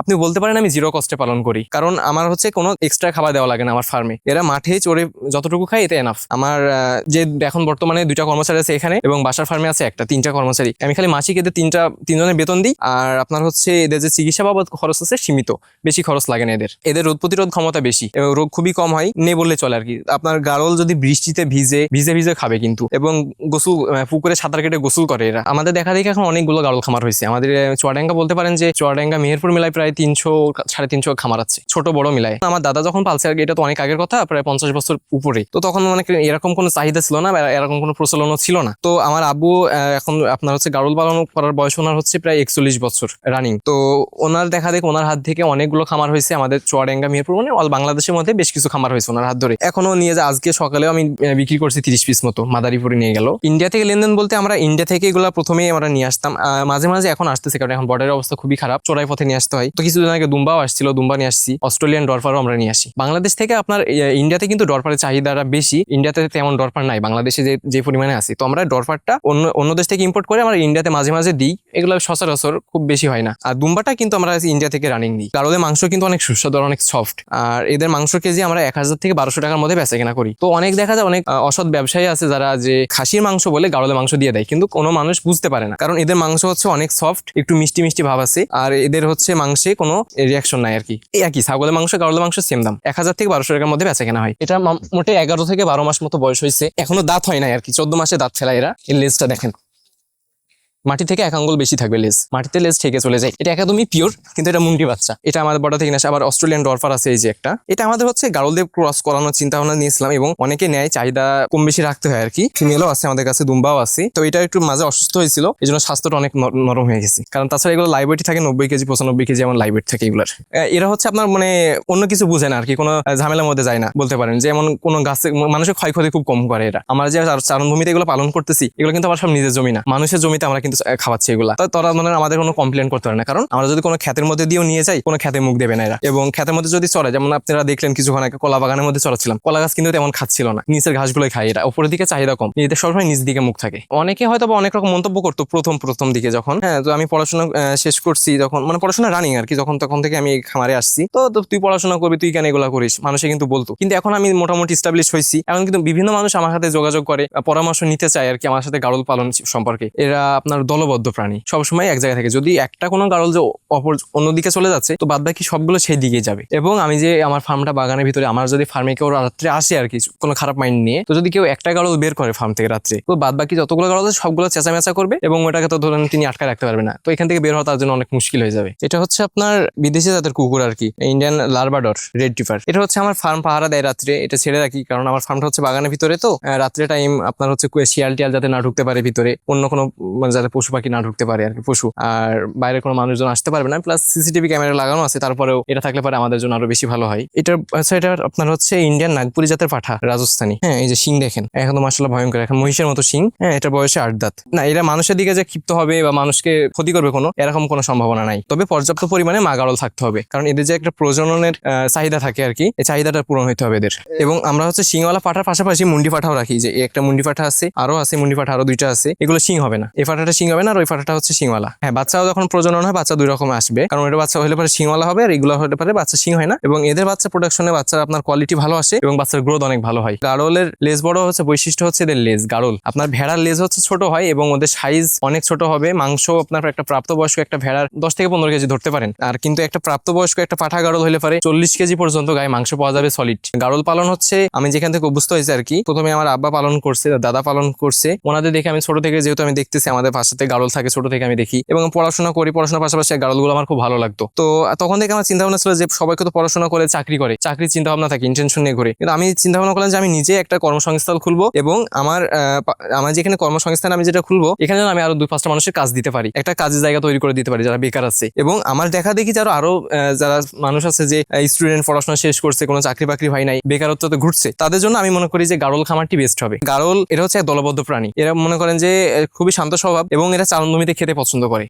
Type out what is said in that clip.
আপনি বলতে পারেন আমি জিরো কস্টে পালন করি, কারণ আমার হচ্ছে কোনো এক্সট্রা খাবার দেওয়া লাগে না আমার ফার্মে। এরা মাঠে চড়ে যতটুকু খায় এতে এনাফ। আমার যে এখন বর্তমানে 2টা কর্মচারী আছে এখানে এবং বাসার ফার্মে আছে 3টা কর্মচারী। আমি খালি মাসিক এদের তিনজনের বেতন দিই। আর আপনার হচ্ছে এদের যে চিকিৎসা বাবদ খরচ আছে সীমিত, বেশি খরচ লাগে না। এদের রোগ প্রতিরোধ ক্ষমতা বেশি এবং রোগ খুবই কম হয়, নেই বললে চলে আর কি। আপনার গাড়ল যদি বৃষ্টিতে ভিজে ভিজে খাবে কিন্তু, এবং গোসল পুকুরে সাঁতার কেটে গোসল করে এরা। আমাদের দেখা দেখি এখন অনেকগুলো গাড়ল খামার হয়েছে আমাদের চুয়াডাঙ্গা। বলতে পারেন যে চুয়াডাঙ্গা মেহেরপুর মিলায় প্রায় 300-350 খামার আছে, ছোট বড় মিলায়। আমার দাদা যখন পালছে আর কি, এটা তো অনেক আগের কথা, প্রায় 50 বছর উপরে। তো তখন মানে এরকম কোনো চাহিদা ছিল না, এরকম কোনো প্রচলনও ছিল না। তো আমার আব্বু এখন আপনার হচ্ছে গাড়ল পালন করার বয়স ওনার হচ্ছে প্রায় 41 বছর রানিং। তো ওনার দেখা দেখ ওনার হাত থেকে অনেকগুলো খামার হয়েছে আমাদের চুয়াডাঙ্গা মেহেরপুর, মানে অল বাংলাদেশের মধ্যে বেশ কিছু খামার হয়েছে ওনার হাত ধরে। এখনো নিয়ে যে আজকে সকালেও আমি বিক্রি করছি 30 পিস মতো, মাদারীপুরে নিয়ে গেল। ইন্ডিয়া থেকে লেনদেন বলতে আমরা ইন্ডিয়া থেকে এগুলো প্রথমেই আমরা নিয়ে আসতাম, মাঝে মাঝে এখন আসতেছে, কারণ এখন বর্ডারের অবস্থা খুবই খারাপ, চোরাই পথে নিয়ে আসতে হয়। তো কিছুদিন আগে দুম্বাও আসছিল, দুম্বা নিয়ে আসছি। অস্ট্রেলিয়ান ডরপারও আমরা নিয়ে আসি। বাংলাদেশ থেকে আপনার ইন্ডিয়াতে কিন্তু ডরপারের চাহিদাটা বেশি, ইন্ডিয়াতে তেমন ডরপার নাই, বাংলাদেশে যে পরিমাণে আছে। তো আমরা ডরপারটা অন্য দেশ থেকে ইম্পোর্ট করে আমরা ইন্ডিয়াতে মাঝে মাঝে দিই, এগুলো সচরাচর খুব বেশি হয় না। আর দুম্বাটা কিন্তু আমরা ইন্ডিয়া থেকে রানিং দিই। গাড়লের মাংস কিন্তু অনেক সুস্বাদু, অনেক সফট। আর এদের মাংস কেজি আমরা 1000 থেকে 1200 টাকার মধ্যে বেচা কেনা করি। তো অনেক দেখা যায় অনেক অসৎ ব্যবসায়ী আছে যারা যে খাসির মাংস বলে গাড়লের মাংস দিয়ে দেয়, কিন্তু কোনো মানুষ বুঝতে পারে না, কারণ এদের মাংস হচ্ছে অনেক সফট, একটু মিষ্টি মিষ্টি ভাব আছে। আর এদের হচ্ছে মাংসে কোনো রিয়াকশন নাই আর কি। এই একই ছাগলের মাংস গাড়লের মাংস সেম দাম, 1000 থেকে 1200 টাকার মধ্যে বেচা কেনা হয়। এটা মোটে 11 থেকে 12 মাস মতো বয়স হয়েছে, এখনো দাঁত হয় নাই আর কি, 14 মাসে দাঁত ফেলা এরা। এই লেজটা দেখেন, মাটি থেকে 1 আঙ্গুল বেশি থাকবে লেজ, মাটিতে লেজ থেকে চলে যায়। এটা একদমই পিওর, কিন্তু এটা মুন্ডি বাচ্চা। এটা আমাদের বর্ডার থেকে আসে। আবার অস্ট্রেলিয়ান ডরফার আছে এই যে একটা, এটা আমাদের হচ্ছে গাড়লদের ক্রস করানোর চিন্তা ভাবনা নিয়েছিলাম, এবং অনেকে নেয়, চাহিদা কম বেশি রাখতে হয় আর কি। ফিমেলও আছে আমাদের কাছে, দুম্বাও আছে। তো এটা একটু মাঝে অসুস্থ হয়েছিল, এই জন্য স্বাস্থ্যটা অনেক নরম হয়ে গেছে। কারণ তাছাড়া এগুলো লাইভ ওয়েট থাকে 90 কেজি 95 কেজি এমন লাইভ ওয়েট থাকে এগুলার। এরা হচ্ছে আপনার মানে অন্য কিছু বুঝে না আর কি, কোনো ঝামেলার মধ্যে যায় না বলতে পারেন। যেমন কোনো গাছে মানুষের ক্ষয়ক্ষতি খুব কম করে এরা। আমরা যে চারণভূমিতে এগুলো পালন করতেছি, এগুলো কিন্তু আমার সব নিজের জমি না, মানুষের জমিতে আমরা কিন্তু খাওয়াচ্ছি এগুলা। তারা মানে আমাদের কোনো কমপ্লেন করতে পারে না, কারণ আমরা যদি কোনো ক্ষেতের মধ্যে দিয়েও নিয়ে যাই, কোনো ক্ষেতে মুখ দেবে না এরা। এবং ক্ষেতের মধ্যে যদি চড়ে, যেমন আপনারা দেখলেন কিছুক্ষণ আগে কলা বাগানের মধ্যে চড়াচ্ছিলাম, কলা গাছ কিন্তু তেমন খাচ্ছিল না, নিচের ঘাসগুলোই খায় এরা। উপরের দিকে চাহিদা কম, এদের সবসময় নিচ দিকে মুখ থাকে। অনেকে হয়তো অনেক রকম মন্তব্য করতো প্রথম দিকে যখন, হ্যাঁ, তো আমি পড়াশোনা শেষ করছি যখন, মানে পড়াশোনা রানিং আর কি, তখন থেকে আমি খামারে আসছি। তো তুই পড়াশোনা করবি, তুই কেন এগুলা করিস, মানুষে কিন্তু বলতো। কিন্তু এখন আমি মোটামুটি স্টাবলিশ হয়েছি, এখন কিন্তু বিভিন্ন মানুষ আমার সাথে যোগাযোগ করে, পরামর্শ নিতে চায় আর কি আমার সাথে গাড়ল পালন সম্পর্কে। এরা আপনার দলবদ্ধ প্রাণী, সবসময় এক জায়গায় থাকে। যদি একটা কোনো গাড়ল যে অন্যদিকে চলে যাচ্ছে, তো বাদ বাকি সবগুলো সেই দিকে যাবে। এবং আমি যে আমার ফার্মটা বাগানের ভিতরে, আমার যদি ফার্মে কেউ রাত্রে আসে আর কি কোনো খারাপ মাইন্ড নিয়ে, তো যদি কেউ একটা গাড়ল বের করে ফার্ম থেকে রাত্রে, তো বাদ বাকি যতগুলো গাড়ল আছে সবগুলো চেঁচামেচা করবে, এবং ওটাকে তো ধরেন তিনি আটকায় রাখতে পারবে না। তো এখান থেকে বের হওয়া তার জন্য অনেক মুশকিল হয়ে যাবে। এটা হচ্ছে আপনার বিদেশি জাতের কুকুর আর কি, ইন্ডিয়ান লারবাডর রেড টিপার। এটা হচ্ছে আমার ফার্ম পাহারা দেয় রাত্রে, এটা ছেড়ে রাখি, কারণ আমার ফার্মটা হচ্ছে বাগানের ভিতরে। তো রাত্রে টাইম আপনার হচ্ছে শিয়াল টিয়াল যাতে না ঢুকতে পারে ভিতরে, অন্য কোনো যাতে পশু পাখি না ঢুকতে পারে আর কি, পশু আর বাইরে কোনো মানুষজন আসতে পারবে না। প্লাস সিসিটিভি ক্যামেরা লাগানো আছে, তারপরেও এটা থাকলে পারে আমাদের জন্য আরো বেশি ভালো হয়। এটা আপনার হচ্ছে ইন্ডিয়ান নাগপুরি জাতের পাঠা, রাজস্থানী। হ্যাঁ, এই যে শিং দেখেন, এখন তো মাশাআল্লাহ ভয়ঙ্কর, এখন মহিষের মতো শিং। হ্যাঁ, এটা বয়সে 8 দাঁত। না, এরা মানুষের দিকে যে ক্ষিপ্ত হবে বা মানুষকে ক্ষতি করবে এরকম কোনো সম্ভাবনা নাই। তবে পর্যাপ্ত পরিমাণে মা গাড়ল থাকতে হবে, কারণ এদের যে একটা প্রজননের চাহিদা থাকে আর কি, এই চাহিদাটা পূরণ হইতে হবে এদের। এবং আমরা হচ্ছে শিংওয়ালা পাঠার পাশাপাশি মুন্ডি পাঠাও রাখি, যে একটা মুন্ডি পাঠা আছে, আরো আছে মুন্ডি পাঠা, আরো 2টা আছে। এগুলো শিং হবে না, এই পাঠাটা শিং হবে না, আর ওই পাঠাটা হচ্ছে শিংওয়ালা। হ্যাঁ, বাচ্চাও যখন প্রজনন হয় বাচ্চা 2 রকম আসবে, কারণ এটা বাচ্চা হলে পরে শিংওয়ালা হবে, আর এগুলো হলে পরে বাচ্চা শিং হয় না। এবং এদের বাচ্চা প্রোডাকশনে বাচ্চার আপনার কোয়ালিটি ভালো আসে এবং বাচ্চার গ্রোথ অনেক ভালো হয়। গাড়লের লেজ বড় হচ্ছে বৈশিষ্ট্য হচ্ছে এদের লেজ। গাড়ল আপনার ভেড়ার লেজ হচ্ছে ছোট হয় এবং ওদের সাইজ অনেক ছোট হবে। মাংস আপনার একটা প্রাপ্তবয়স্ক একটা ভেড়ার 10 থেকে 15 কেজি ধরতে পারেন, আর কিন্তু একটা প্রাপ্তবয়স্ক একটা পাঠা গাড়ল হলে পরে 40 কেজি পর্যন্ত গায়ে মাংস পাওয়া যাবে সলিড। গাড়ল পালন হচ্ছে আমি যেখান থেকে অভ্যস্ত হয়েছে আর কি, প্রথমে আমার আব্বা পালন করছে, দাদা পালন করছে, ওনাদের দেখে আমি ছোট থেকে, যেহেতু আমি দেখতেছি আমাদের পাশাতে গাড়ল থাকে, ছোট থেকে আমি দেখি এবং পড়াশোনা করি, পড়াশোনার পাশাপাশি গাড়লগুলো আমার খুব ভালো লাগতো। তো তখন থেকে আমার চিন্তা ভাবনা ছিল যে সবাইকে তো পড়াশোনা করে চাকরি করে, চাকরির চিন্তা ভাবনা থাকে, ইন্টেনশন নিয়ে ঘুরে। কিন্তু আমি চিন্তা ভাবনা করলাম যে আমি নিজে একটা কর্মসংস্থান খুলবো, এবং আমার যেখানে কর্মসংস্থান আমি যেটা খুলবো, এখানে আমি আরো 2-5টা মানুষের কাজ দিতে পারি, একটা কাজের জায়গা তৈরি করে দিতে পারি যারা বেকার আছে। এবং আমার দেখা দেখি আরো যারা মানুষ আছে যে স্টুডেন্ট, পড়াশোনা শেষ করছে, কোনো চাকরি বাকরি হয় নাই, বেকারত্বতে ঘুরছে, তাদের জন্য আমি মনে করি যে গাড়ল খামারটি বেস্ট হবে। গাড়ল এটা হচ্ছে এক দলবদ্ধ প্রাণী, এরা মনে করেন যে খুবই শান্ত স্বভাব এবং এরা চারণভূমিতে খেতে পছন্দ করে।